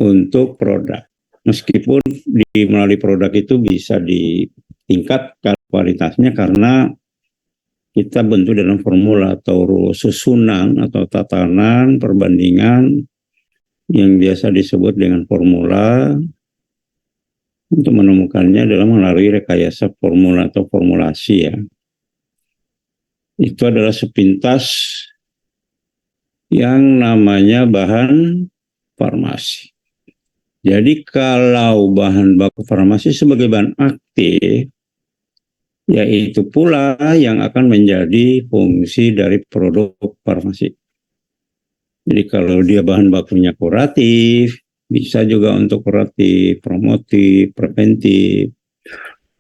untuk produk. Meskipun melalui produk itu bisa ditingkatkan kualitasnya karena kita bentuk dalam formula atau susunan atau tatanan perbandingan yang biasa disebut dengan formula. Untuk menemukannya dalam melalui rekayasa formula atau formulasi ya. Itu adalah sepintas yang namanya bahan farmasi. Jadi kalau bahan baku farmasi sebagai bahan aktif, yaitu pula yang akan menjadi fungsi dari produk farmasi. Jadi kalau dia bahan bakunya kuratif, bisa juga untuk kuratif, promotif, preventif.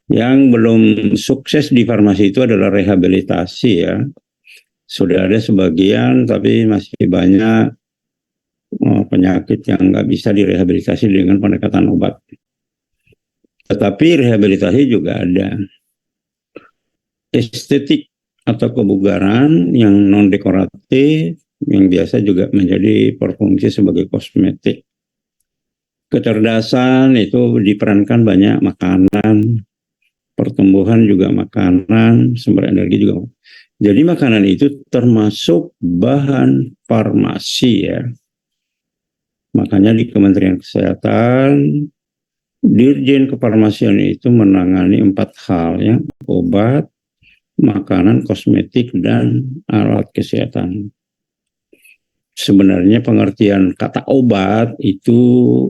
Yang belum sukses di farmasi itu adalah rehabilitasi ya. Sudah ada sebagian, tapi masih banyak penyakit yang nggak bisa direhabilitasi dengan pendekatan obat. Tetapi rehabilitasi juga ada. Estetik atau kebugaran yang non-dekoratif, yang biasa juga menjadi berfungsi sebagai kosmetik. Kecerdasan itu diperankan banyak makanan, pertumbuhan juga makanan, sumber energi juga. Jadi makanan itu termasuk bahan farmasi ya. Makanya di Kementerian Kesehatan, Dirjen Kefarmasian itu menangani 4 hal ya, obat, makanan, kosmetik, dan alat kesehatan. Sebenarnya pengertian kata obat itu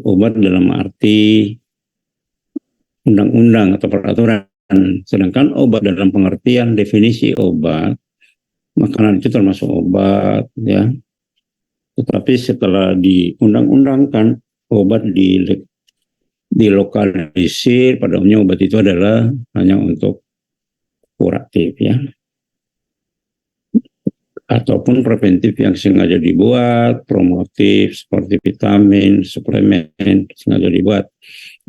obat dalam arti undang-undang atau peraturan. Sedangkan obat dalam pengertian definisi obat, makanan itu termasuk obat ya. Tetapi setelah diundang-undangkan obat dilokalisir, pada umumnya obat itu adalah hanya untuk kuratif ya. Ataupun preventif yang sengaja dibuat, promotif seperti vitamin, suplemen sengaja dibuat.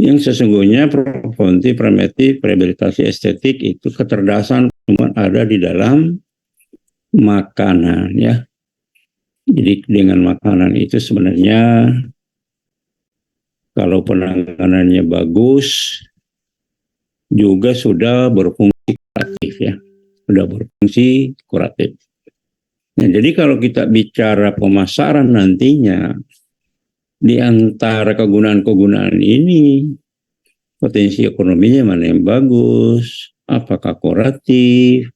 Yang sesungguhnya preventif, preventif, rehabilitasi estetik itu kecerdasan cuma ada di dalam makanan ya. Jadi dengan makanan itu sebenarnya kalau penanganannya bagus juga sudah berfungsi kuratif ya. Sudah berfungsi kuratif. Nah, jadi kalau kita bicara pemasaran nantinya, di antara kegunaan-kegunaan ini, potensi ekonominya mana yang bagus, apakah kuratif,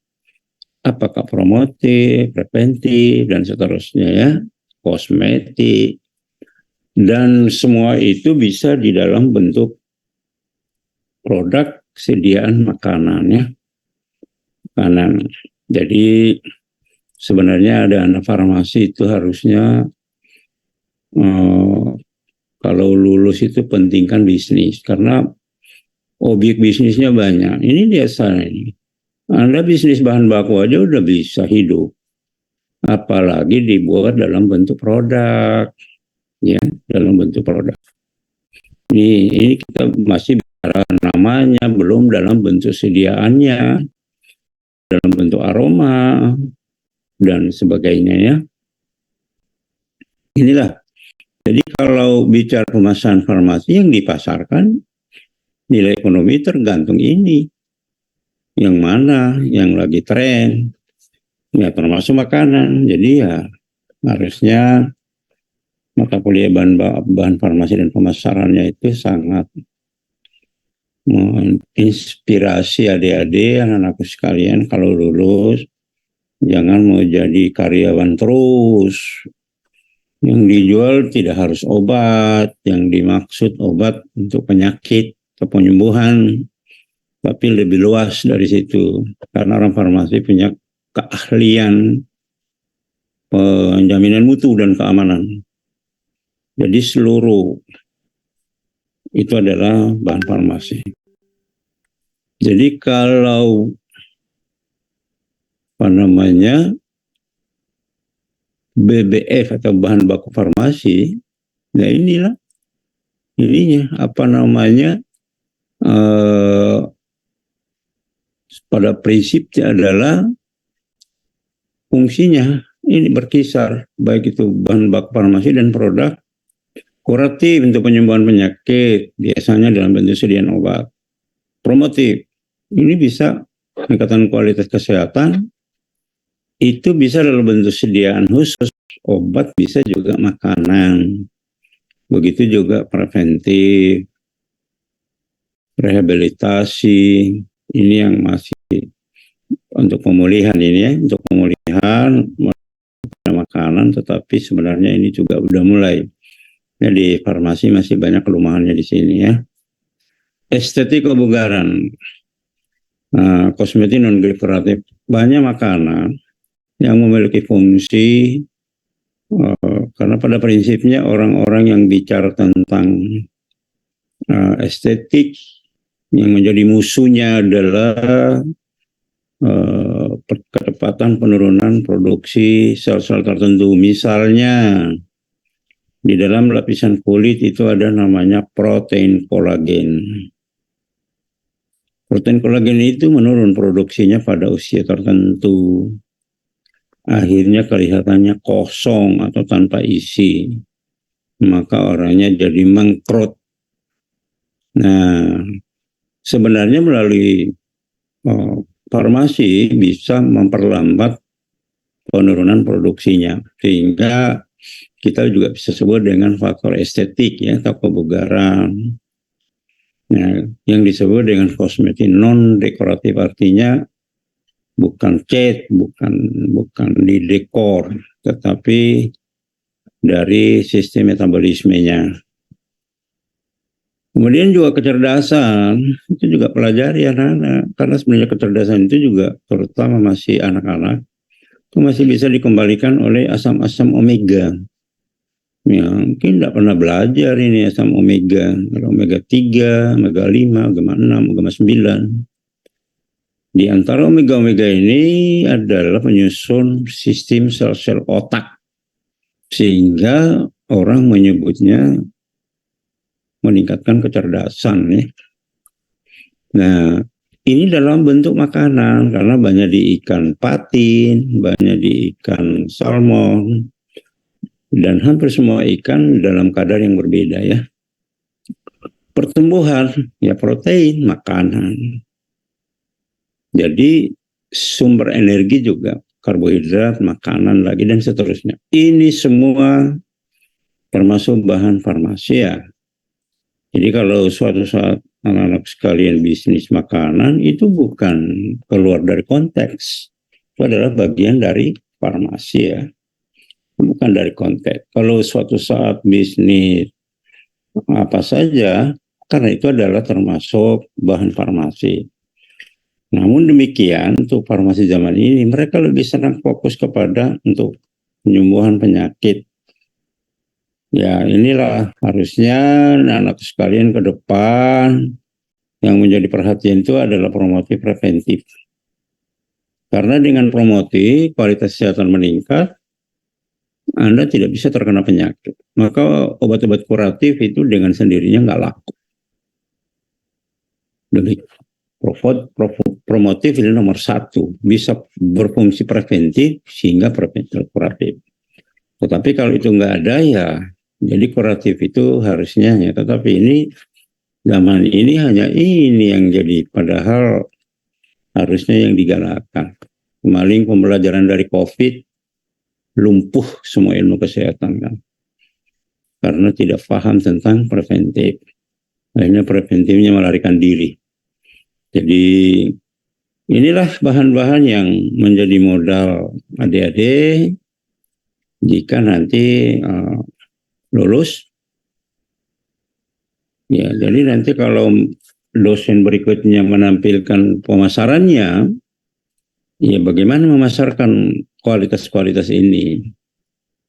apakah promotif, preventif, dan seterusnya ya, kosmetik, dan semua itu bisa di dalam bentuk produk sediaan makanan ya, makanan. Jadi sebenarnya ada anak farmasi itu harusnya kalau lulus itu pentingkan bisnis karena objek bisnisnya banyak. Ini biasa ini. Anda bisnis bahan baku aja udah bisa hidup. Apalagi dibuat dalam bentuk produk. Ya, dalam bentuk produk. Ini kita masih bicara namanya, belum dalam bentuk sediaannya, dalam bentuk aroma, dan sebagainya ya. Inilah. Jadi kalau bicara pemasaran farmasi yang dipasarkan, nilai ekonomi tergantung ini. Yang mana yang lagi tren, ya termasuk makanan. Jadi ya harusnya mata kuliah bahan farmasi dan pemasarannya itu sangat menginspirasi adik-adik, anak-anakku sekalian kalau lulus jangan mau jadi karyawan terus. Yang dijual tidak harus obat, yang dimaksud obat untuk penyakit atau penyembuhan, tapi lebih luas dari situ. Karena orang farmasi punya keahlian penjaminan mutu dan keamanan. Jadi seluruh itu adalah bahan farmasi. Jadi kalau BBF atau bahan baku farmasi, nah ininya pada prinsipnya adalah fungsinya ini berkisar, baik itu bahan baku farmasi dan produk Kuratif untuk penyembuhan penyakit, biasanya dalam bentuk sediaan obat. Promotif, ini bisa meningkatkan kualitas kesehatan, itu bisa dalam bentuk sediaan khusus, obat bisa juga makanan. Begitu juga preventif, rehabilitasi, ini yang masih untuk pemulihan ini ya, untuk pemulihan makanan, tetapi sebenarnya ini juga udah mulai. Nah, di farmasi masih banyak kelemahannya di sini ya. Estetik kebugaran, kosmetik non dekoratif, banyak makanan yang memiliki fungsi, karena pada prinsipnya orang-orang yang bicara tentang estetik, yang menjadi musuhnya adalah kecepatan penurunan produksi sel-sel tertentu. Misalnya di dalam lapisan kulit itu ada namanya protein kolagen. Protein kolagen itu menurun produksinya pada usia tertentu. Akhirnya kelihatannya kosong atau tanpa isi. Maka orangnya jadi mengkrut. Nah, sebenarnya melalui farmasi bisa memperlambat penurunan produksinya. Sehingga kita juga bisa sebut dengan faktor estetik ya, atau kebugaran. Nah, yang disebut dengan kosmetik non dekoratif artinya bukan cat, bukan di dekor, tetapi dari sistem metabolismenya. Kemudian juga kecerdasan, itu juga pelajari anak-anak, karena sebenarnya kecerdasan itu juga terutama masih anak-anak, itu masih bisa dikembalikan oleh asam-asam omega. Ya, mungkin tidak pernah belajar ini asam omega, omega 3, omega 5, omega 6, omega 9. Di antara omega-omega ini adalah penyusun sistem sel-sel otak, sehingga orang menyebutnya meningkatkan kecerdasan ya. Nah, ini dalam bentuk makanan, karena banyak di ikan patin, banyak di ikan salmon, dan hampir semua ikan dalam kadar yang berbeda ya. Pertumbuhan, ya protein, makanan. Jadi sumber energi juga karbohidrat, makanan lagi, dan seterusnya. Ini semua termasuk bahan farmasi ya. Jadi kalau suatu saat anak-anak sekalian bisnis makanan, itu bukan keluar dari konteks. Itu adalah bagian dari farmasi ya. Bukan dari konteks. Kalau suatu saat bisnis apa saja, karena itu adalah termasuk bahan farmasi. Namun demikian, untuk farmasi zaman ini, mereka lebih senang fokus kepada untuk penyembuhan penyakit. Ya, inilah harusnya anak-anak sekalian ke depan yang menjadi perhatian itu adalah promotif preventif. Karena dengan promotif, kualitas kesehatan meningkat, Anda tidak bisa terkena penyakit. Maka obat-obat kuratif itu dengan sendirinya nggak laku. Jadi promotif ini nomor satu, bisa berfungsi preventif sehingga preventif kuratif. Tetapi kalau itu nggak ada ya, jadi kuratif itu harusnya ya. Tetapi ini zaman ini hanya ini yang jadi, padahal harusnya yang digalakkan. Kemarin pembelajaran dari COVID, lumpuh semua ilmu kesehatan kan, karena tidak paham tentang preventif. Akhirnya preventifnya melarikan diri. Jadi inilah bahan-bahan yang menjadi modal adik-adik jika nanti lulus. Ya, jadi nanti kalau dosen berikutnya menampilkan pemasarannya, ya bagaimana memasarkan kualitas-kualitas ini.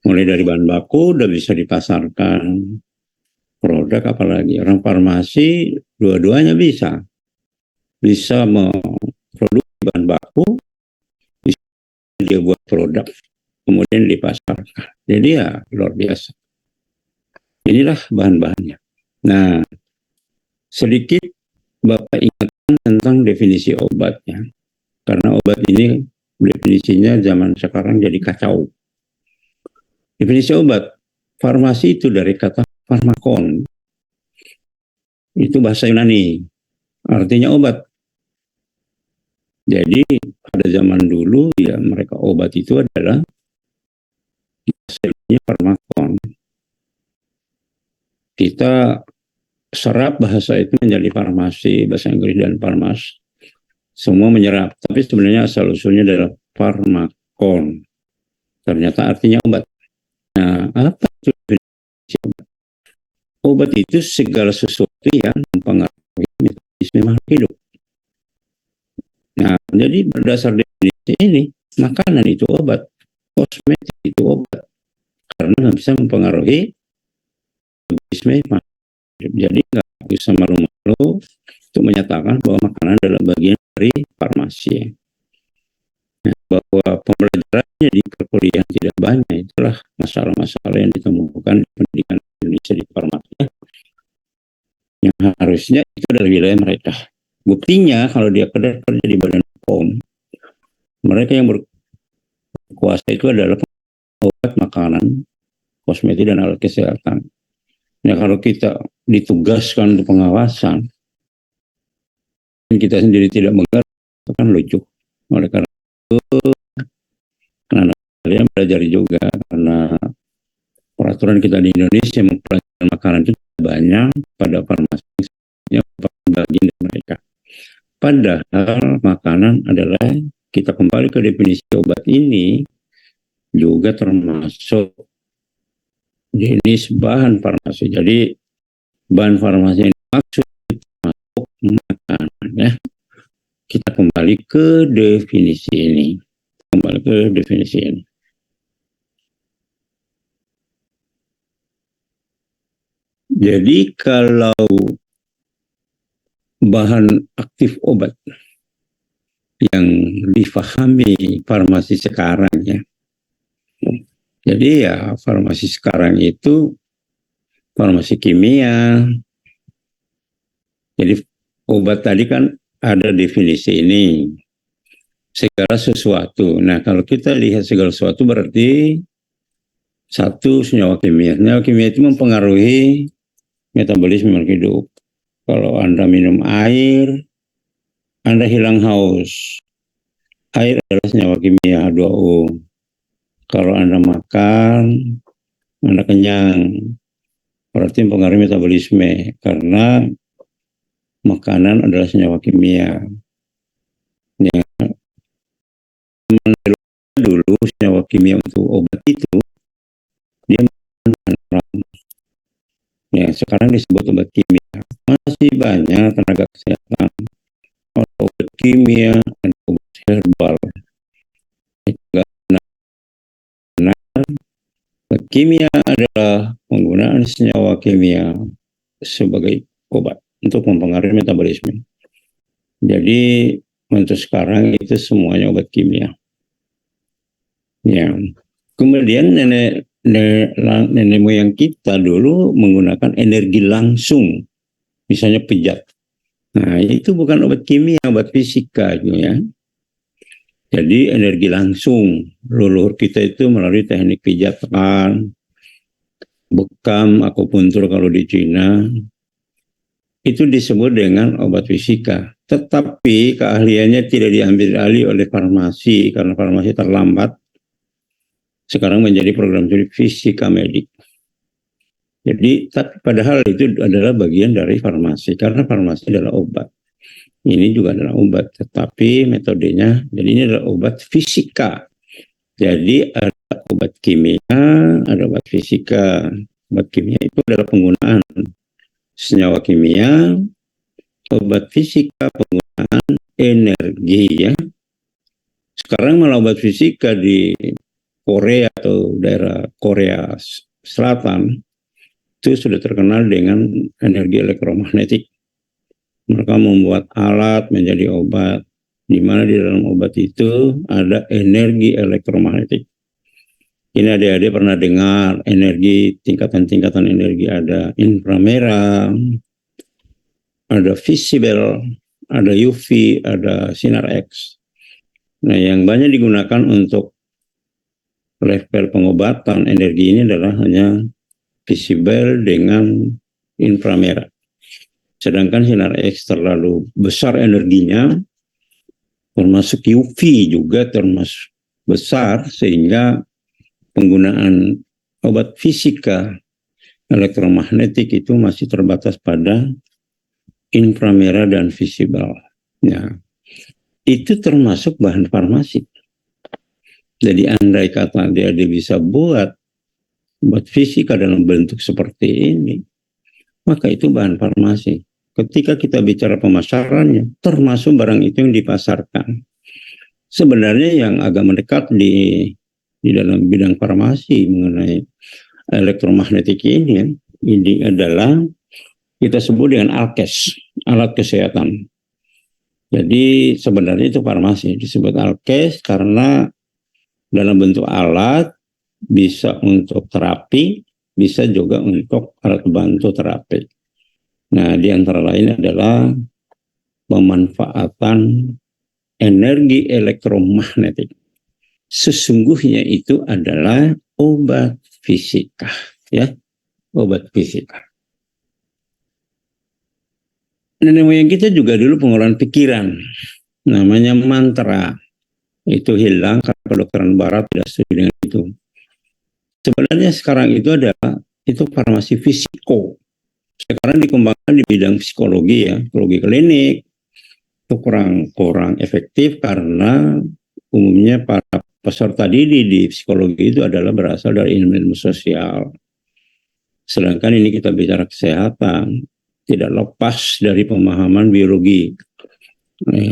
Mulai dari bahan baku udah bisa dipasarkan, produk apalagi. Orang farmasi dua-duanya bisa. Bisa memproduksi bahan baku, bisa dia buat produk, kemudian dipasarkan. Jadi ya luar biasa. Inilah bahan-bahannya. Nah, sedikit Bapak ingatkan tentang definisi obatnya. Karena obat ini definisinya zaman sekarang jadi kacau. Definisi obat, farmasi itu dari kata farmakon. Itu bahasa Yunani, artinya obat. Jadi pada zaman dulu ya mereka obat itu adalah hasilnya farmakon. Kita serap bahasa itu menjadi farmasi, bahasa Inggris dan farmas. Semua menyerap, tapi sebenarnya asal-usulnya adalah farmakon. Ternyata artinya obat. Nah, apa itu definisi obat? Obat itu segala sesuatu yang mempengaruhi metabolisme makhluk hidup. Nah, jadi berdasar definisi ini, makanan itu obat, kosmetik itu obat, karena bisa mempengaruhi metabolisme makhluk hidup. Jadi nggak bisa malu-malu untuk menyatakan bahwa makanan adalah bagian dari farmasi. Nah, bahwa pembelajarannya di perkuliahan tidak banyak, itulah masalah-masalah yang ditemukan di pendidikan Indonesia di farmasi. Yang harusnya itu adalah wilayah mereka. Buktinya kalau dia kerja di Badan POM, mereka yang berkuasa itu adalah obat, makanan, kosmetik, dan alat kesehatan. Nah, kalau kita ditugaskan untuk pengawasan, kita sendiri tidak mengerti, itu kan lucu. Oleh karena itu, karena kalian belajar juga, karena peraturan kita di Indonesia mempelajari makanan itu banyak pada farmasi yang bagian dari mereka. Padahal makanan adalah, kita kembali ke definisi obat ini, juga termasuk jenis bahan farmasi. Jadi bahan farmasi yang dimaksud termasuk makanan ya. Kita kembali ke definisi ini. Jadi kalau bahan aktif obat yang difahami farmasi sekarang ya. Jadi ya farmasi sekarang itu farmasi kimia. Jadi obat tadi kan ada definisi ini, segala sesuatu. Nah, kalau kita lihat segala sesuatu berarti satu, senyawa kimia. Senyawa kimia itu mempengaruhi metabolisme makhluk hidup. Kalau Anda minum air, Anda hilang haus. Air adalah senyawa kimia H2O. Kalau Anda makan, Anda kenyang. Berarti mempengaruhi metabolisme, karena makanan adalah senyawa kimia. Ya, dulu senyawa kimia untuk obat itu dia ya, sekarang disebut obat kimia. Masih banyak tenaga kesehatan obat kimia dan obat herbal. Obat kimia adalah penggunaan senyawa kimia sebagai obat untuk mempengaruhi metabolisme. Jadi untuk sekarang itu semuanya obat kimia. Ya. Kemudian nenek moyang kita dulu menggunakan energi langsung, misalnya pijat. Nah, itu bukan obat kimia, obat fisika gitu ya. Jadi energi langsung, leluhur kita itu melalui teknik pijatan, bekam, akupuntur kalau di Cina, itu disebut dengan obat fisika. Tetapi keahliannya tidak diambil alih oleh farmasi, karena farmasi terlambat. Sekarang menjadi program studi fisika medik. Jadi, tapi padahal itu adalah bagian dari farmasi, karena farmasi adalah obat. Ini juga adalah obat, tetapi metodenya, jadi ini adalah obat fisika. Jadi ada obat kimia, ada obat fisika. Obat kimia itu adalah penggunaan senyawa kimia, obat fisika penggunaan energi ya. Sekarang malah obat fisika di Korea atau daerah Korea Selatan itu sudah terkenal dengan energi elektromagnetik. Mereka membuat alat menjadi obat, di mana di dalam obat itu ada energi elektromagnetik. Ini adik-adik pernah dengar energi, tingkatan-tingkatan energi, ada inframerah, ada visible, ada UV, ada sinar X. Nah, yang banyak digunakan untuk level pengobatan energi ini adalah hanya visible dengan inframerah. Sedangkan sinar X terlalu besar energinya, termasuk UV juga termasuk besar, sehingga penggunaan obat fisika elektromagnetik itu masih terbatas pada inframerah dan visible. Ya, itu termasuk bahan farmasi. Jadi andai kata dia bisa buat fisika dalam bentuk seperti ini, maka itu bahan farmasi. Ketika kita bicara pemasarannya, termasuk barang itu yang dipasarkan. Sebenarnya yang agak mendekat di dalam bidang farmasi mengenai elektromagnetik ini adalah kita sebut dengan alkes, alat kesehatan. Jadi sebenarnya itu farmasi, disebut alkes karena dalam bentuk alat, bisa untuk terapi, bisa juga untuk alat bantu terapi. Nah, di antara lain adalah pemanfaatan energi elektromagnetik. Sesungguhnya itu adalah obat fisika, ya, obat fisika. Nenek moyang kita juga dulu pengolahan pikiran, namanya mantra. Itu hilang karena kedokteran barat tidak setuju dengan itu. Sebenarnya sekarang itu adalah farmasi fisiko. Sekarang dikembangkan di bidang psikologi, ya, psikologi klinik. Itu kurang efektif karena umumnya para peserta didik di psikologi itu adalah berasal dari ilmu sosial. Sedangkan ini kita bicara kesehatan, tidak lepas dari pemahaman biologi.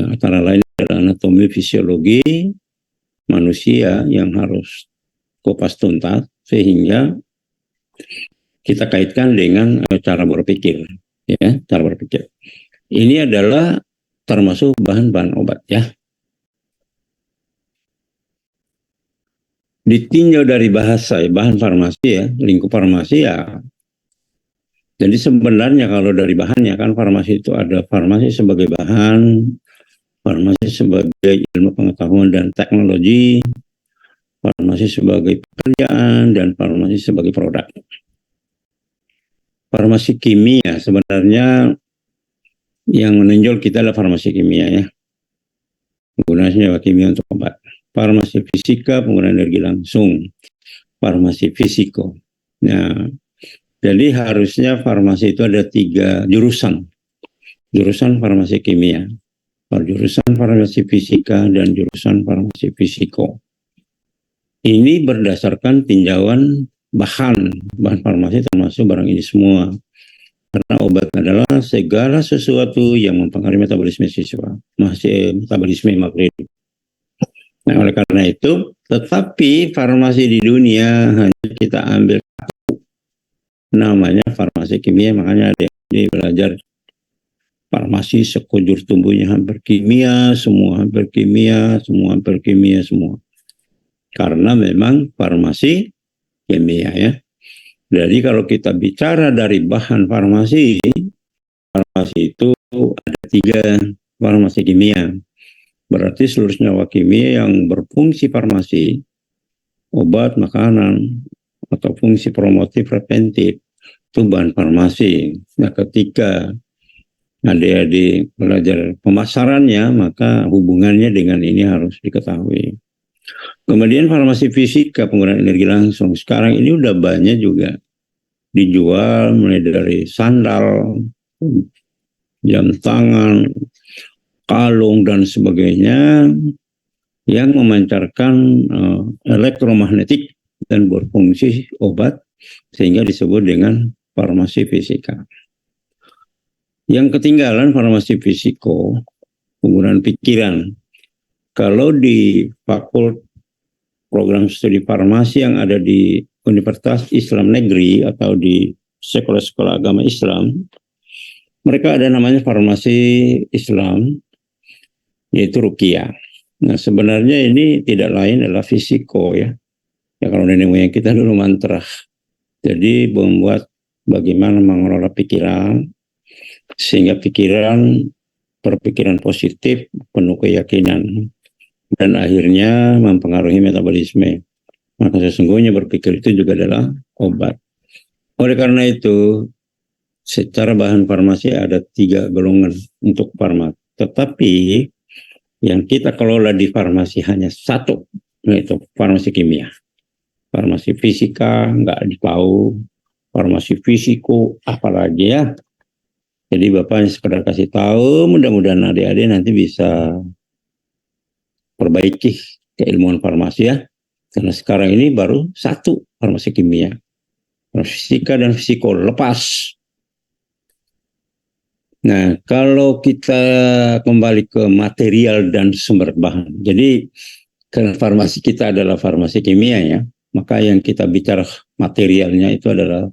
Antara lain adalah anatomi fisiologi manusia yang harus kupas tuntas, sehingga kita kaitkan dengan cara berpikir, ya, cara berpikir. Ini adalah termasuk bahan-bahan obat, ya. Ditinjau dari bahasa, ya, bahan farmasi, ya, lingkup farmasi, ya. Jadi sebenarnya kalau dari bahannya kan farmasi itu ada farmasi sebagai bahan, farmasi sebagai ilmu pengetahuan dan teknologi, farmasi sebagai pekerjaan, dan farmasi sebagai produk. Farmasi kimia sebenarnya yang menonjol kita adalah farmasi kimia, ya. Penggunaan senyawa kimia untuk obat. Farmasi fisika penggunaan energi langsung. Farmasi fisiko. Nah, jadi harusnya farmasi itu ada 3 jurusan. Jurusan farmasi kimia, jurusan farmasi fisika, dan jurusan farmasi fisiko. Ini berdasarkan tinjauan bahan farmasi termasuk barang ini semua. Karena obat adalah segala sesuatu yang mempengaruhi metabolisme siswa, metabolisme makro. Nah, oleh karena itu, tetapi farmasi di dunia hanya kita ambil namanya farmasi kimia, makanya ada yang belajar farmasi sekujur tubuhnya hampir kimia, semua hampir kimia, semua. Karena memang farmasi kimia, ya. Jadi kalau kita bicara dari bahan farmasi itu ada 3 farmasi kimia. Berarti seluruh senyawa kimia yang berfungsi farmasi, obat, makanan, atau fungsi promotif preventif, itu bahan farmasi. Nah, ketika adik-adik belajar pemasarannya, maka hubungannya dengan ini harus diketahui. Kemudian farmasi fisika penggunaan energi langsung. Sekarang ini udah banyak juga dijual, mulai dari sandal, jam tangan, kalung, dan sebagainya yang memancarkan elektromagnetik dan berfungsi obat, sehingga disebut dengan farmasi fisika. Yang ketinggalan farmasi fisiko, penggunaan pikiran. Kalau di fakultas program studi farmasi yang ada di Universitas Islam Negeri atau di sekolah-sekolah agama Islam, mereka ada namanya farmasi Islam, yaitu Ruqyah. Nah, sebenarnya ini tidak lain adalah fisiko, ya. Ya, kalau nenek moyang kita dulu mantra. Jadi membuat bagaimana mengelola pikiran, sehingga berpikiran positif, penuh keyakinan, dan akhirnya mempengaruhi metabolisme. Maka sesungguhnya berpikir itu juga adalah obat. Oleh karena itu, secara bahan farmasi ada 3 golongan untuk farmasi. Tetapi yang kita kelola di farmasi hanya satu, yaitu farmasi kimia. Farmasi fisika nggak tahu, farmasi fisiko apalagi ya. Jadi Bapak sekedar kasih tahu, mudah-mudahan adik-adik nanti bisa perbaiki keilmuan farmasi ya. Karena sekarang ini baru satu farmasi kimia. Fisika dan fisiko lepas. Nah, kalau kita kembali ke material dan sumber bahan. Jadi, karena farmasi kita adalah farmasi kimia ya, maka yang kita bicara materialnya itu adalah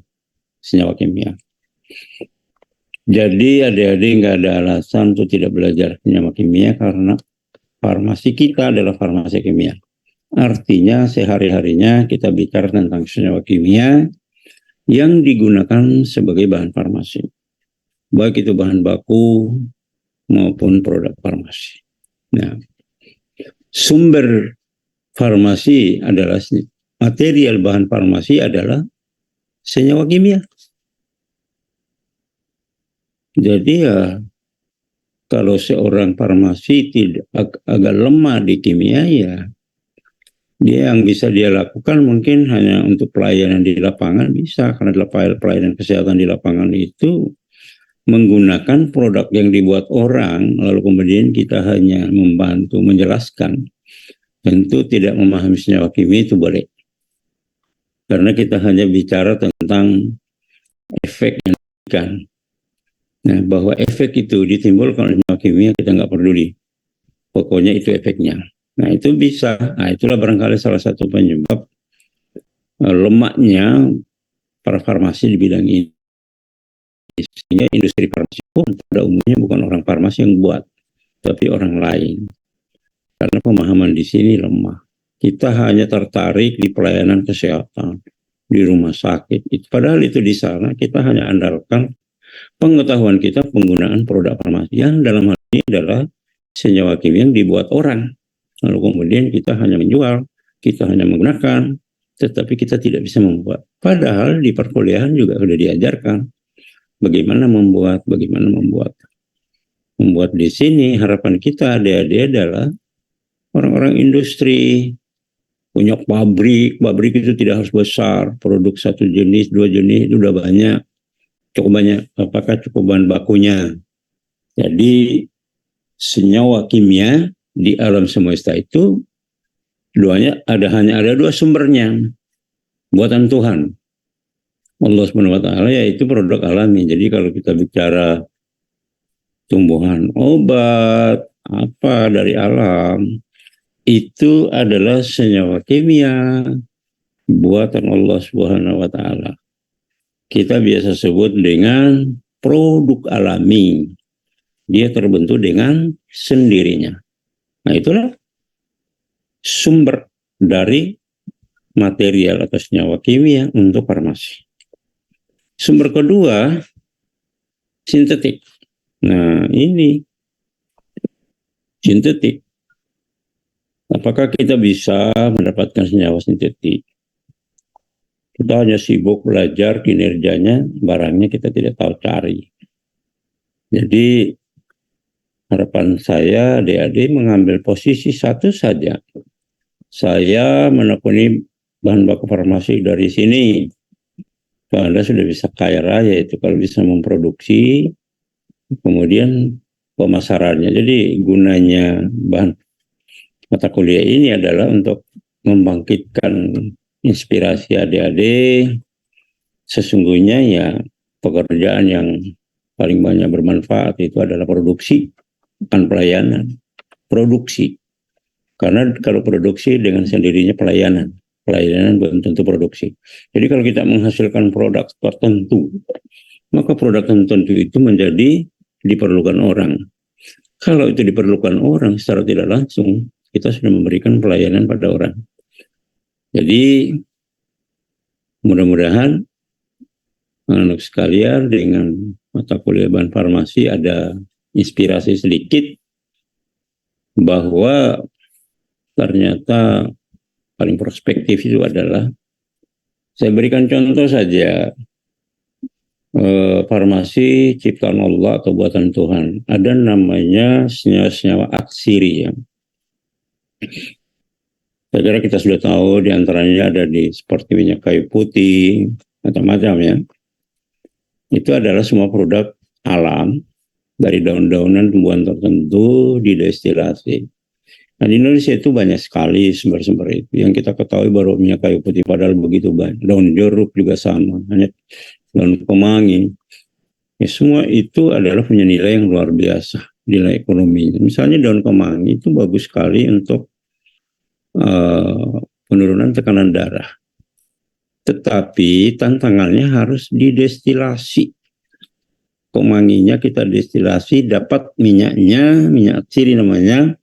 senyawa kimia. Jadi adik-adik nggak ada alasan untuk tidak belajar senyawa kimia karena farmasi kita adalah farmasi kimia. Artinya sehari-harinya kita bicara tentang senyawa kimia yang digunakan sebagai bahan farmasi. Baik itu bahan baku maupun produk farmasi. Nah, sumber farmasi adalah material bahan farmasi adalah senyawa kimia. Jadi ya kalau seorang farmasi tidak agak lemah di kimia ya dia yang bisa dia lakukan mungkin hanya untuk pelayanan di lapangan bisa, karena pelayanan kesehatan di lapangan itu menggunakan produk yang dibuat orang lalu kemudian kita hanya membantu menjelaskan. Tentu tidak memahami senyawa kimia itu boleh, karena kita hanya bicara tentang efek yang diberikan. Nah, bahwa efek itu ditimbulkan oleh senyawa kimia kita nggak peduli, pokoknya itu efeknya. Nah, itu bisa. Nah, itulah barangkali salah satu penyebab lemahnya para farmasi di bidang ini. Sehingga industri farmasi pun pada umumnya bukan orang farmasi yang buat, tapi orang lain. Karena pemahaman di sini lemah. Kita hanya tertarik di pelayanan kesehatan, di rumah sakit. Padahal itu di sana kita hanya andalkan pengetahuan kita penggunaan produk farmasi yang dalam hal ini adalah senyawa kimia yang dibuat orang. Lalu kemudian kita hanya menjual, kita hanya menggunakan, tetapi kita tidak bisa membuat. Padahal di perkuliahan juga sudah diajarkan bagaimana membuat. Membuat di sini harapan kita adik-adik adalah orang-orang industri, punya pabrik itu tidak harus besar, produk satu jenis, 2 jenis itu udah banyak. Cukup banyak, apakah cukup bahan bakunya. Jadi senyawa kimia di alam semesta itu hanya ada 2 sumbernya, buatan Tuhan, Allah SWT, yaitu produk alami. Jadi kalau kita bicara tumbuhan obat apa dari alam, itu adalah senyawa kimia buatan Allah SWT. Kita biasa sebut dengan produk alami. Dia terbentuk dengan sendirinya. Nah, itulah sumber dari material atau senyawa kimia untuk farmasi. Sumber kedua, sintetik. Nah, ini sintetik. Apakah kita bisa mendapatkan senyawa sintetik? Kita hanya sibuk belajar kinerjanya, barangnya kita tidak tahu cari. Jadi harapan saya adik-adik mengambil posisi satu saja. Saya menekuni bahan baku farmasi dari sini. Anda sudah bisa kaya raya itu kalau bisa memproduksi, kemudian pemasarannya. Jadi gunanya bahan mata kuliah ini adalah untuk membangkitkan inspirasi adik-adik. Sesungguhnya ya pekerjaan yang paling banyak bermanfaat itu adalah produksi, bukan pelayanan. Produksi. Karena kalau produksi dengan sendirinya pelayanan belum tentu produksi. Jadi kalau kita menghasilkan produk tertentu, maka produk tertentu itu menjadi diperlukan orang. Kalau itu diperlukan orang secara tidak langsung, kita sudah memberikan pelayanan pada orang. Jadi mudah-mudahan anak sekalian dengan mata kuliah bahan farmasi ada inspirasi sedikit bahwa ternyata paling prospektif itu adalah, saya berikan contoh saja, farmasi ciptaan Allah atau buatan Tuhan. Ada namanya senyawa-senyawa aksiri ya. Saya kira kita sudah tahu diantaranya ada di seperti minyak kayu putih, macam-macam ya. Itu adalah semua produk alam dari daun-daunan tumbuhan tertentu didestilasi. Nah, di Indonesia itu banyak sekali sumber-sumber itu. Yang kita ketahui baru minyak kayu putih, padahal begitu banyak. Daun jeruk juga sama, hanya daun kemangi. Ya, semua itu adalah punya nilai yang luar biasa, nilai ekonominya. Misalnya daun kemangi itu bagus sekali untuk penurunan tekanan darah. Tetapi tantangannya harus didestilasi. Kemanginya kita destilasi, dapat minyaknya, minyak atsiri namanya,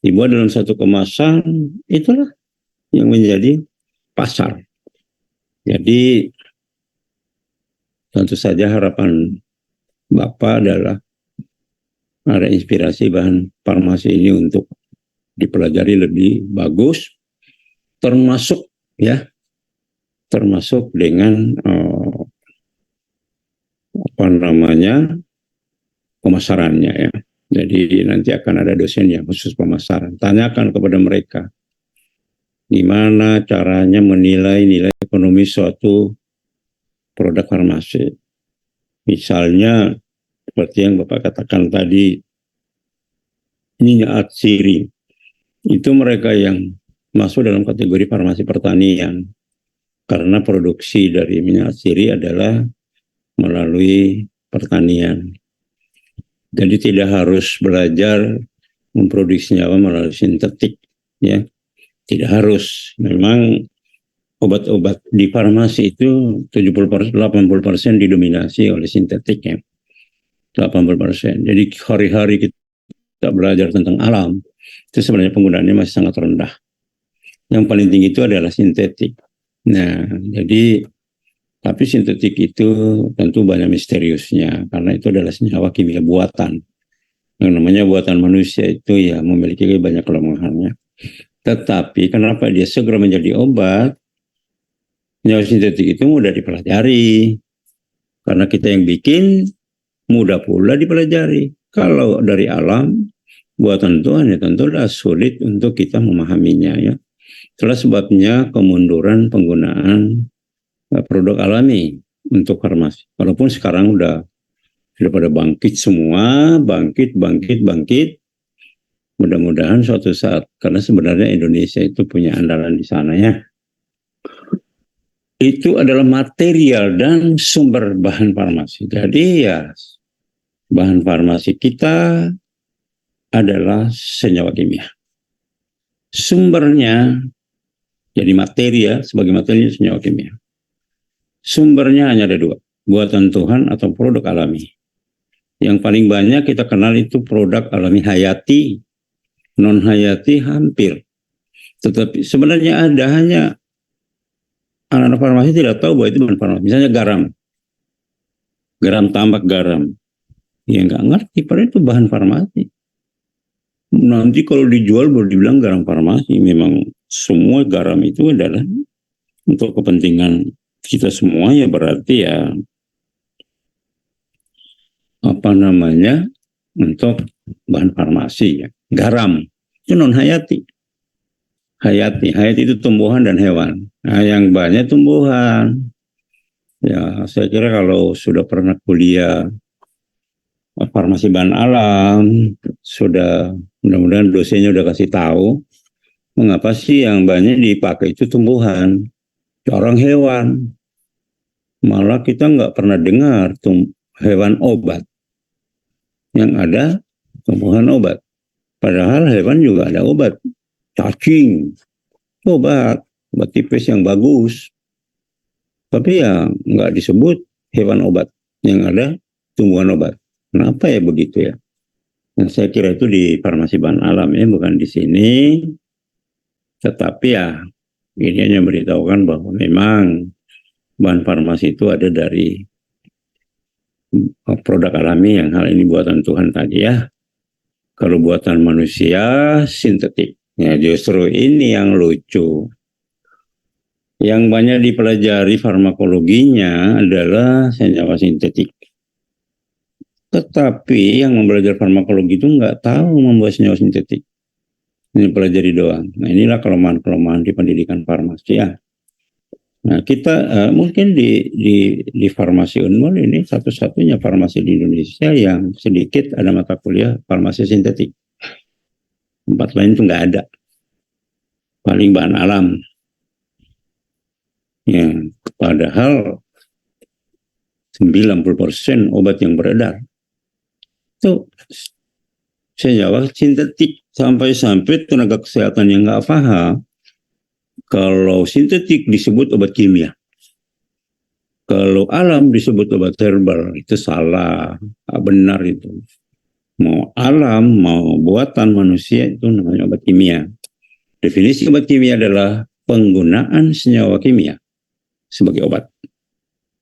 dibuat dalam satu kemasan, itulah yang menjadi pasar. Jadi tentu saja harapan Bapak adalah ada inspirasi bahan farmasi ini untuk dipelajari lebih bagus, termasuk dengan pemasarannya ya. Jadi nanti akan ada dosen yang khusus pemasaran. Tanyakan kepada mereka gimana caranya menilai nilai ekonomi suatu produk farmasi. Misalnya seperti yang Bapak katakan tadi, minyak atsiri. Itu mereka yang masuk dalam kategori farmasi pertanian. Karena produksi dari minyak atsiri adalah melalui pertanian. Jadi tidak harus belajar memproduksi senyawa melalui sintetik, ya. Tidak harus. Memang obat-obat di farmasi itu 80% didominasi oleh sintetik ya. 80%. Jadi hari-hari kita belajar tentang alam, itu sebenarnya penggunaannya masih sangat rendah. Yang paling tinggi itu adalah sintetik. Nah, jadi tapi sintetik itu tentu banyak misteriusnya, karena itu adalah senyawa kimia buatan. Yang namanya buatan manusia itu ya memiliki banyak kelemahannya. Tetapi kenapa dia segera menjadi obat? Senyawa sintetik itu mudah dipelajari. Karena kita yang bikin, mudah pula dipelajari. Kalau dari alam, buatan Tuhan ya tentulah sulit untuk kita memahaminya ya. Itulah sebabnya kemunduran penggunaan produk alami untuk farmasi. Walaupun sekarang sudah pada bangkit semua, bangkit. Mudah-mudahan suatu saat, karena sebenarnya Indonesia itu punya andalan di sana ya. Itu adalah material dan sumber bahan farmasi. Jadi ya bahan farmasi kita adalah senyawa kimia. Sumbernya jadi materi ya, sebagai materi senyawa kimia. Sumbernya hanya ada dua, buatan Tuhan atau produk alami. Yang paling banyak kita kenal itu produk alami hayati, non hayati hampir. Tetapi sebenarnya ada, hanya anak-anak farmasi tidak tahu bahwa itu bahan farmasi. Misalnya garam tambak garam. Ya nggak ngerti, padahal itu bahan farmasi. Nanti kalau dijual baru dibilang garam farmasi. Memang semua garam itu adalah untuk kepentingan kita semua ya, berarti ya untuk bahan farmasi ya. Garam itu non hayati. Hayati itu tumbuhan dan hewan. Nah, yang banyak tumbuhan. Ya, saya kira kalau sudah pernah kuliah farmasi bahan alam, sudah mudah-mudahan dosennya udah kasih tahu mengapa sih yang banyak dipakai itu tumbuhan, jarang hewan. Malah kita nggak pernah dengar hewan obat. Yang ada tumbuhan obat. Padahal hewan juga ada obat. Cacing, obat tipes yang bagus. Tapi ya nggak disebut hewan obat. Yang ada tumbuhan obat. Kenapa ya begitu ya? Nah, saya kira itu di farmasi bahan alam ya, bukan di sini. Tetapi ya ini hanya memberitahukan bahwa memang bahan farmasi itu ada dari produk alami, yang hal ini buatan Tuhan tadi ya. Kalau buatan manusia sintetik. Ya justru ini yang lucu. Yang banyak dipelajari farmakologinya adalah senyawa sintetik. Tetapi yang mempelajari farmakologi itu nggak tahu membuat senyawa sintetik. Ini pelajari doang. Nah, inilah kelemahan-kelemahan di pendidikan farmasi ya. Nah, kita mungkin di farmasi Unmul ini satu-satunya farmasi di Indonesia yang sedikit ada mata kuliah farmasi sintetik. Tempat lain itu nggak ada. Paling bahan alam. Ya, padahal 90% obat yang beredar itu senyawa sintetik. Sampai-sampai tenaga kesehatan yang nggak paham kalau sintetik disebut obat kimia. Kalau alam disebut obat herbal, itu salah, benar itu. Mau alam, mau buatan manusia itu namanya obat kimia. Definisi obat kimia adalah penggunaan senyawa kimia sebagai obat.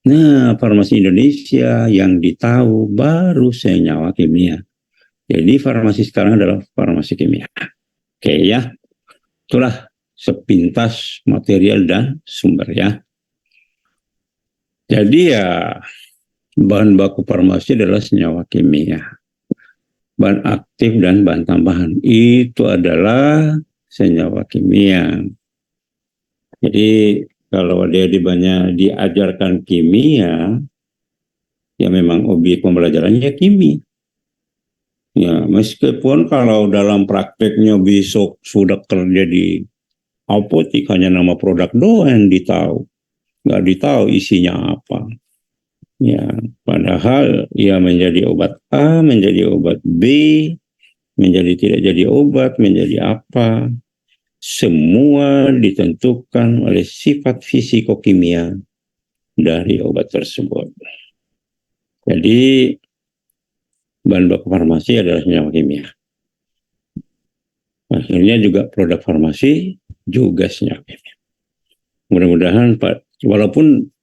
Nah, farmasi Indonesia yang ditahu baru senyawa kimia. Jadi farmasi sekarang adalah farmasi kimia. Oke ya, itulah sepintas material dan sumber ya. Jadi ya bahan baku farmasi adalah senyawa kimia. Bahan aktif dan bahan tambahan itu adalah senyawa kimia. Jadi kalau dia banyak diajarkan kimia, ya memang objek pembelajarannya kimia. Ya, meskipun kalau dalam prakteknya besok sudah kerja di apotek hanya nama produk doang yang ditahu, nggak ditahu isinya apa. Ya, padahal ya menjadi obat A, menjadi obat B, menjadi tidak jadi obat, menjadi apa. Semua ditentukan oleh sifat fisikokimia dari obat tersebut. Jadi bahan baku farmasi adalah senyawa kimia. Akhirnya juga produk farmasi juga senyawa kimia. Mudah-mudahan walaupun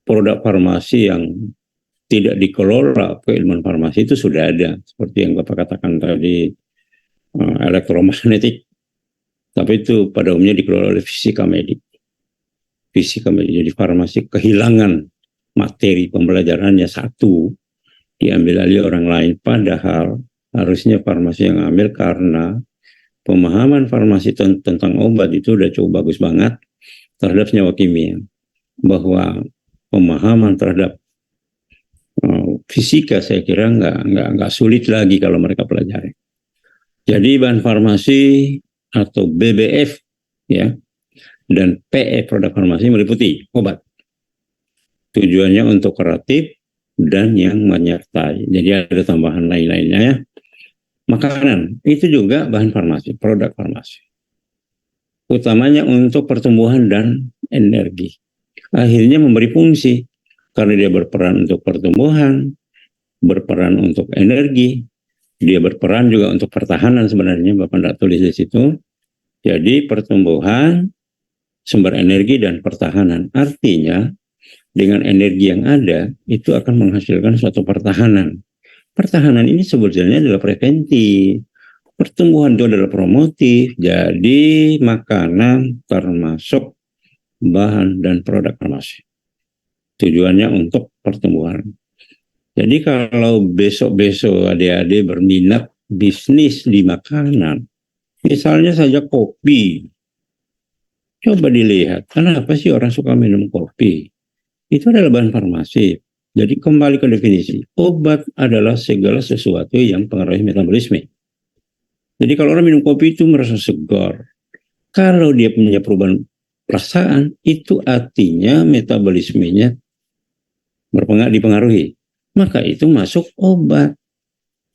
produk farmasi yang tidak dikelola keilmuan farmasi itu sudah ada, seperti yang Bapak katakan tadi, elektromagnetik, tapi itu pada umumnya dikelola oleh fisika medik. Fisika medik, jadi farmasi kehilangan materi pembelajarannya satu, diambil alih orang lain, padahal harusnya farmasi yang ambil karena pemahaman farmasi tentang obat itu udah cukup bagus banget terhadap senyawa kimia, bahwa pemahaman terhadap fisika saya kira nggak sulit lagi kalau mereka pelajari. Jadi bahan farmasi atau BBF ya dan PE produk farmasi meliputi obat. Tujuannya untuk kuratif dan yang menyertai. Jadi ada tambahan lain-lainnya ya. Makanan itu juga bahan farmasi, produk farmasi. Utamanya untuk pertumbuhan dan energi. Akhirnya memberi fungsi karena dia berperan untuk pertumbuhan, berperan untuk energi, dia berperan juga untuk pertahanan sebenarnya, Bapak tidak tulis di situ. Jadi pertumbuhan, sumber energi dan pertahanan. Artinya dengan energi yang ada itu akan menghasilkan suatu pertahanan. Pertahanan ini sebetulnya adalah preventif. Pertumbuhan itu adalah promotif. Jadi makanan termasuk bahan dan produk farmasi. Tujuannya untuk pertumbuhan. Jadi kalau besok-besok adik-adik berminat bisnis di makanan, misalnya saja kopi, coba dilihat, kenapa sih orang suka minum kopi? Itu adalah bahan farmasi. Jadi kembali ke definisi, obat adalah segala sesuatu yang mempengaruhi metabolisme. Jadi kalau orang minum kopi itu merasa segar. Kalau dia punya perubahan perasaan, itu artinya metabolismenya dipengaruhi. Maka itu masuk obat.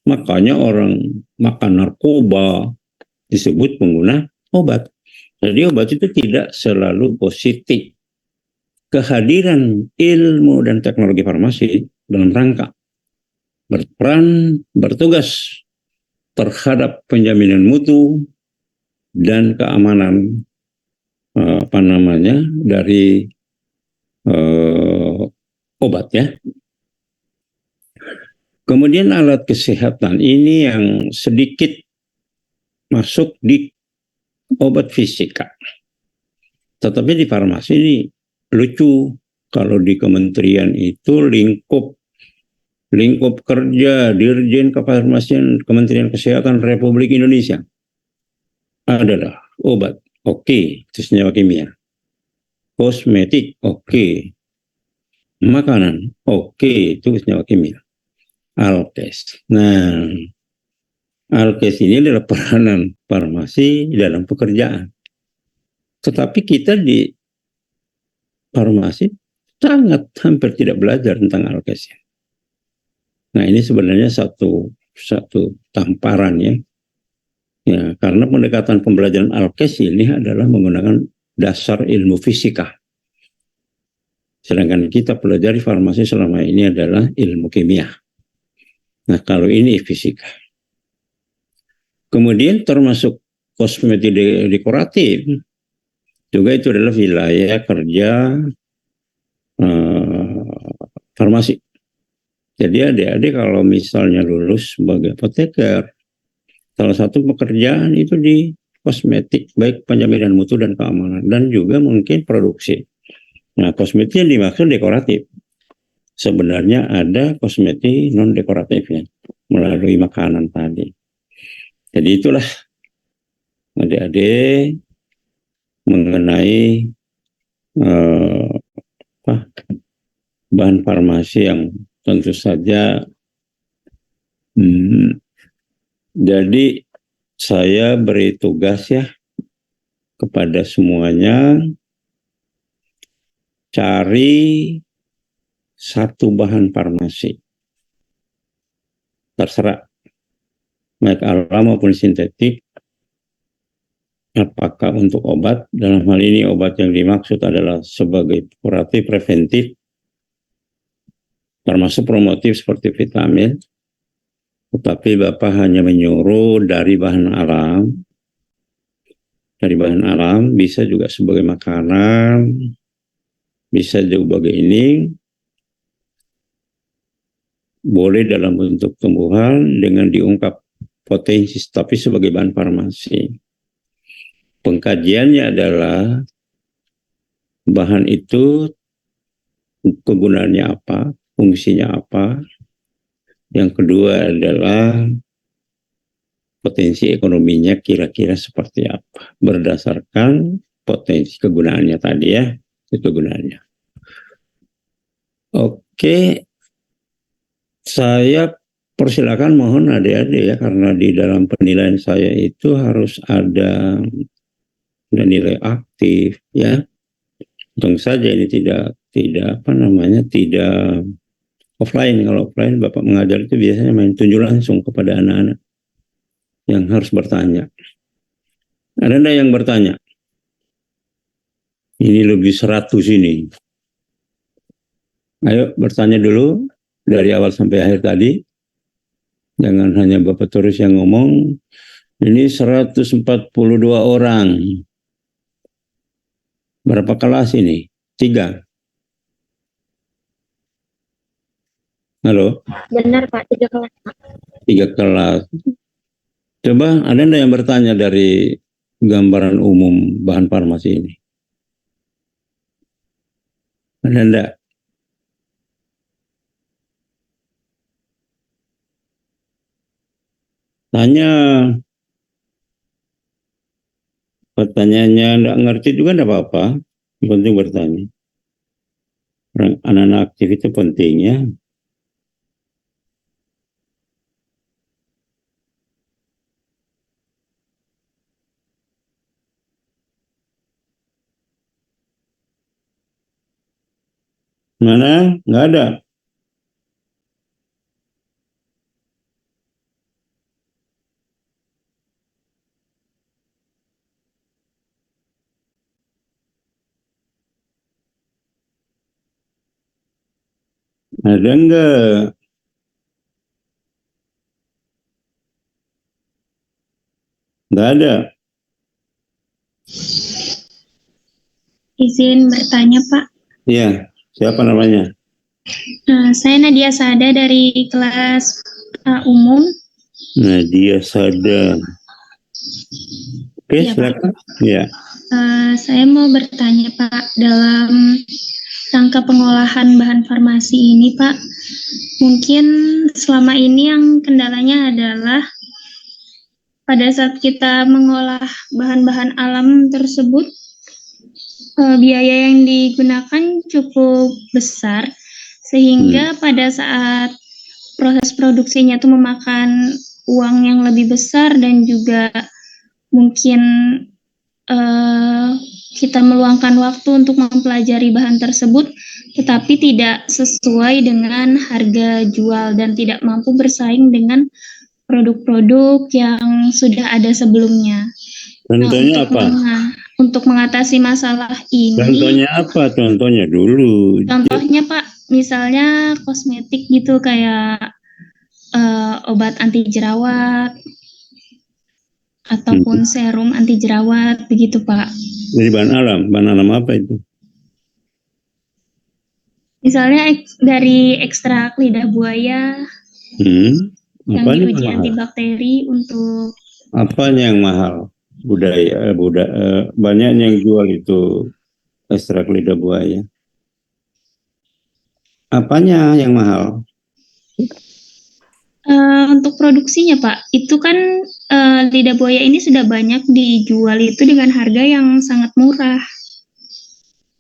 Makanya orang makan narkoba disebut pengguna obat. Jadi obat itu tidak selalu positif. Kehadiran ilmu dan teknologi farmasi dalam rangka berperan, bertugas terhadap penjaminan mutu dan keamanan dari obat ya. Kemudian alat kesehatan ini yang sedikit masuk di obat fisika. Tetapi di farmasi ini lucu. Kalau di kementerian itu lingkup kerja Dirjen Kefarmasian Kementerian Kesehatan Republik Indonesia adalah obat, oke, itu senyawa kimia. Kosmetik, oke. Makanan, oke, itu senyawa kimia. Alkes. Nah, Alkes ini adalah peranan farmasi dalam pekerjaan. Tetapi kita di farmasi sangat hampir tidak belajar tentang Alkes. Nah, ini sebenarnya satu tamparan ya. Ya, karena pendekatan pembelajaran Alkes ini adalah menggunakan dasar ilmu fisika. Sedangkan kita pelajari farmasi selama ini adalah ilmu kimia. Nah, kalau ini fisika. Kemudian termasuk kosmetik dekoratif, juga itu adalah wilayah kerja farmasi. Jadi adik-adik kalau misalnya lulus sebagai apoteker, salah satu pekerjaan itu di kosmetik, baik penjaminan mutu dan keamanan, dan juga mungkin produksi. Nah, kosmetik yang dimaksud dekoratif. Sebenarnya ada kosmetik non-dekoratifnya, melalui makanan tadi. Jadi itulah adik-adik mengenai bahan farmasi yang tentu saja jadi saya beri tugas ya kepada semuanya, cari satu bahan farmasi, terserah baik alam maupun sintetik, apakah untuk obat, dalam hal ini obat yang dimaksud adalah sebagai kuratif preventif, termasuk promotif seperti vitamin, tetapi Bapak hanya menyuruh dari bahan alam, bisa juga sebagai makanan, bisa juga sebagai ini, boleh dalam bentuk tumbuhan dengan diungkap potensi, tapi sebagai bahan farmasi. Pengkajiannya adalah bahan itu kegunaannya apa, fungsinya apa. Yang kedua adalah potensi ekonominya kira-kira seperti apa. Berdasarkan potensi kegunaannya tadi ya, kegunaannya. Oke, saya persilakan mohon adik-adik ya, karena di dalam penilaian saya itu harus ada nilai aktif ya. Untung saja ini tidak offline. Kalau offline Bapak mengajar itu biasanya main tunjuk langsung kepada anak-anak yang harus bertanya. Ada enggak yang bertanya? Ini lebih 100 ini. Ayo bertanya dulu dari awal sampai akhir tadi. Jangan hanya Bapak terus yang ngomong. Ini 142 orang. Berapa kelas ini? 3. Halo? Benar Pak, 3 kelas Pak. 3 kelas. Coba ada enggak yang bertanya dari gambaran umum bahan farmasi ini? Ada enggak? Tanya. Pertanyaannya enggak ngerti juga enggak apa-apa. Yang penting bertanya. Anak-anak aktif itu pentingnya. Mana? Enggak ada. Ada enggak? Enggak ada. Izin bertanya Pak. Iya, siapa namanya? Saya Nadia Sada dari kelas umum. Nadia Sada. Oke, Iya, silakan. Iya. Saya mau bertanya Pak, dalam rangka pengolahan bahan farmasi ini Pak, mungkin selama ini yang kendalanya adalah pada saat kita mengolah bahan-bahan alam tersebut, biaya yang digunakan cukup besar, sehingga pada saat proses produksinya itu memakan uang yang lebih besar dan juga mungkin kita meluangkan waktu untuk mempelajari bahan tersebut, tetapi tidak sesuai dengan harga jual dan tidak mampu bersaing dengan produk-produk yang sudah ada sebelumnya. Contohnya apa? Untuk mengatasi masalah ini, Contohnya apa? Contohnya dulu. contohnya Pak, misalnya kosmetik gitu kayak obat anti jerawat ataupun serum anti jerawat begitu Pak. Dari bahan alam apa itu? Misalnya dari ekstrak lidah buaya yang diuji antibakteri untuk. Apanya yang mahal? Banyak yang jual itu ekstrak lidah buaya. Apanya yang mahal? Untuk produksinya Pak, itu kan lidah buaya ini sudah banyak dijual itu dengan harga yang sangat murah.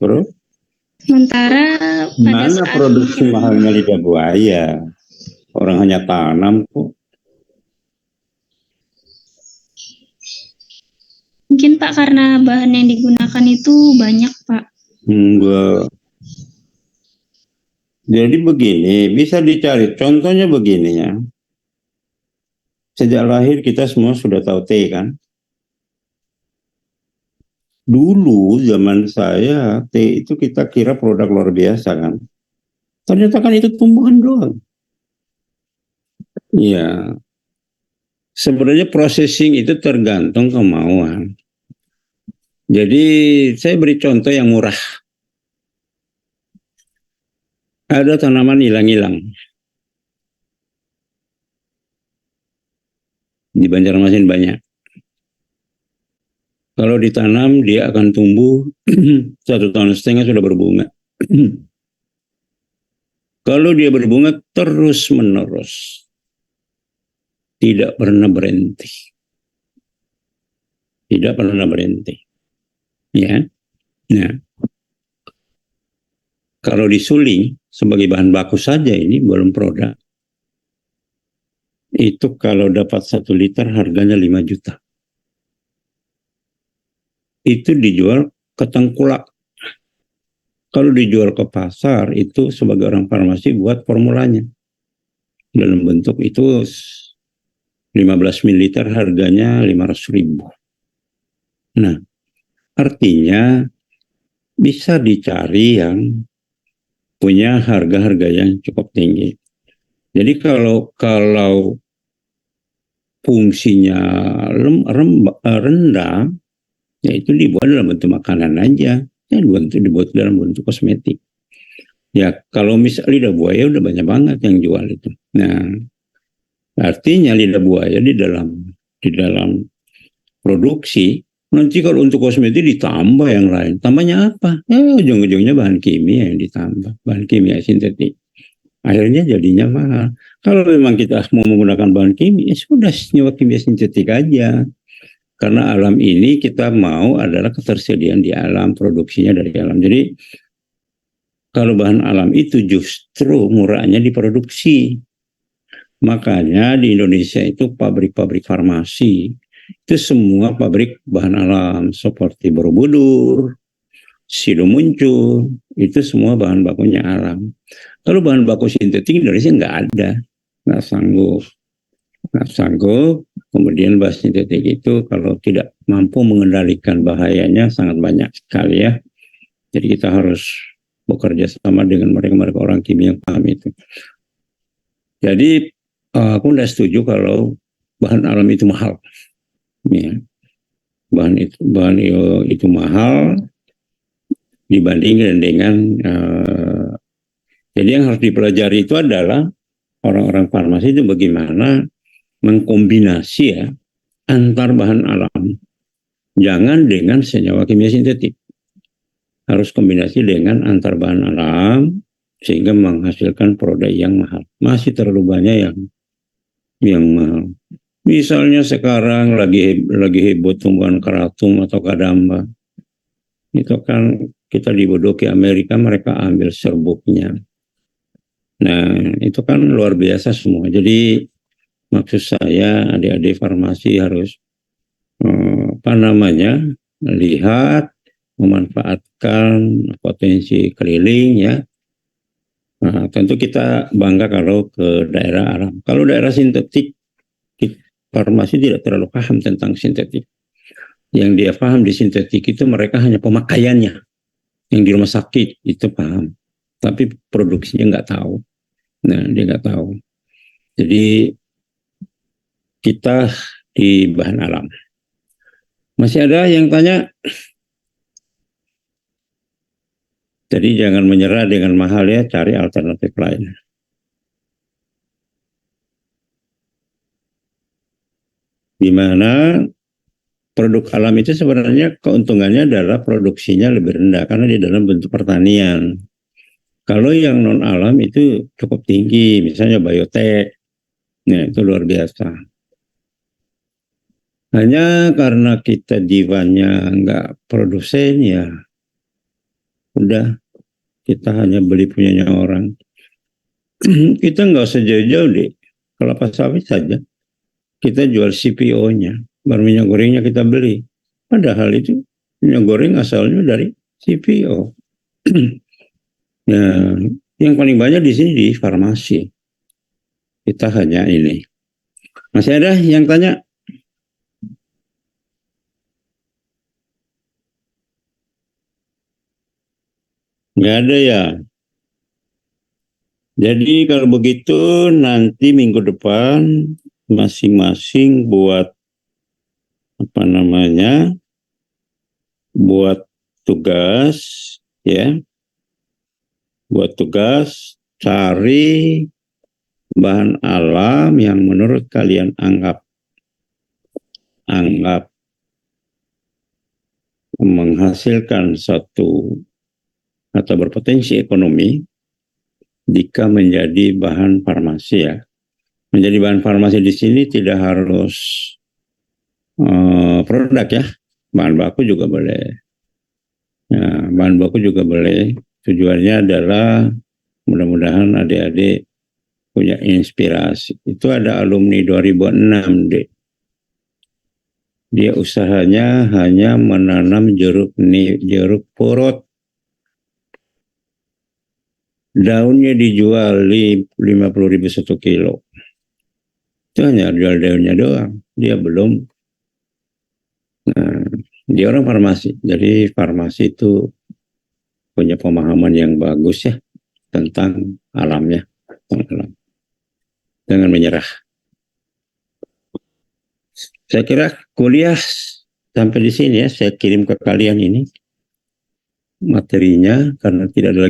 Terus? Sementara pada Mana saat produksi mahalnya lidah buaya? Orang hanya tanam kok. Mungkin Pak karena bahan yang digunakan itu banyak Pak. Enggak. Jadi begini, bisa dicari. Contohnya begini ya. Sejak lahir kita semua sudah tahu teh kan? Dulu zaman saya teh itu kita kira produk luar biasa kan? Ternyata kan itu tumbuhan doang. Iya. Sebenarnya processing itu tergantung kemauan. Jadi saya beri contoh yang murah. Ada tanaman hilang-hilang. Di Banjarmasin banyak. Kalau ditanam dia akan tumbuh 1,5 tahun sudah berbunga. Kalau dia berbunga terus menerus, tidak pernah berhenti, tidak pernah berhenti. Ya, nah kalau disuling sebagai bahan baku saja ini belum produk. Itu kalau dapat 1 liter harganya 5 juta. Itu dijual ke tengkulak. Kalau dijual ke pasar itu sebagai orang farmasi buat formulanya. Dalam bentuk itu 15 ml harganya 500.000. Nah, artinya bisa dicari yang punya harga-harga yang cukup tinggi. Jadi kalau fungsinya rendah, ya itu dibuat dalam bentuk makanan aja, ya dibuat dalam bentuk kosmetik. Ya kalau misalnya lidah buaya udah banyak banget yang jual itu. Nah, artinya lidah buaya di dalam produksi, nanti kalau untuk kosmetik ditambah yang lain. Tambahnya apa? Ujung-ujungnya bahan kimia yang ditambah, bahan kimia sintetik. Akhirnya jadinya mahal. Kalau memang kita mau menggunakan bahan kimia, sudah nyewa kimia sintetik aja. Karena alam ini kita mau adalah ketersediaan di alam, produksinya dari alam. Jadi kalau bahan alam itu justru murahnya diproduksi. Makanya di Indonesia itu pabrik-pabrik farmasi itu semua pabrik bahan alam seperti Borobudur, Sido muncul, itu semua bahan bakunya alam. Kalau bahan baku sintetik Indonesia nggak ada, nggak sanggup. Kemudian bahan sintetik itu kalau tidak mampu mengendalikan bahayanya sangat banyak sekali ya. Jadi kita harus bekerja sama dengan mereka orang kimia yang paham itu. Jadi aku tidak setuju kalau bahan alam itu mahal. Ya. Bahan itu mahal dibandingkan dengan jadi yang harus dipelajari itu adalah orang-orang farmasi itu bagaimana mengkombinasi ya antar bahan alam. Jangan dengan senyawa kimia sintetik. Harus kombinasi dengan antar bahan alam sehingga menghasilkan produk yang mahal. Masih terlalu banyak yang mahal. Misalnya sekarang lagi heboh tumbuhan karatum atau kadamba. Itu kan kita dibodohi Amerika, mereka ambil serbuknya. Nah, itu kan luar biasa semua. Jadi maksud saya adik-adik farmasi harus lihat, memanfaatkan potensi keliling ya. Nah, tentu kita bangga kalau ke daerah alam. Kalau daerah sintetik, farmasi tidak terlalu paham tentang sintetik. Yang dia paham di sintetik itu mereka hanya pemakaiannya. Yang di rumah sakit itu paham. Tapi produksinya nggak tahu. Nah, dia nggak tahu. Jadi kita di bahan alam. Masih ada yang tanya? Jadi jangan menyerah dengan mahal ya, cari alternatif lain. Di mana produk alam itu sebenarnya keuntungannya adalah produksinya lebih rendah karena di dalam bentuk pertanian. Kalau yang non alam itu cukup tinggi, misalnya biotek, nah itu luar biasa. Hanya karena kita jiwanya nggak produsen ya, udah kita hanya beli punyanya orang. Kita nggak usah jauh-jauh deh, kelapa sawit saja. Kita jual CPO-nya, baru minyak gorengnya kita beli. Padahal itu minyak goreng asalnya dari CPO. Nah, yang paling banyak di sini di farmasi. Kita hanya ini. Masih ada yang tanya? Nggak ada ya. Jadi kalau begitu nanti minggu depan masing-masing buat buat tugas ya, buat tugas cari bahan alam yang menurut kalian anggap menghasilkan satu atau berpotensi ekonomi jika menjadi bahan farmasi ya. Menjadi bahan farmasi di sini tidak harus produk ya, bahan baku juga boleh. Ya, bahan baku juga boleh. Tujuannya adalah mudah-mudahan adik-adik punya inspirasi. Itu ada alumni 2006 deh. Dia usahanya hanya menanam jeruk purut. Daunnya dijual 50.000 1 kilo. Itu hanya jual daunnya doang. Dia belum. Nah, dia orang farmasi. Jadi farmasi itu punya pemahaman yang bagus ya tentang alamnya. Jangan menyerah. Saya kira kuliah sampai di sini ya. Saya kirim ke kalian ini materinya karena tidak ada lagi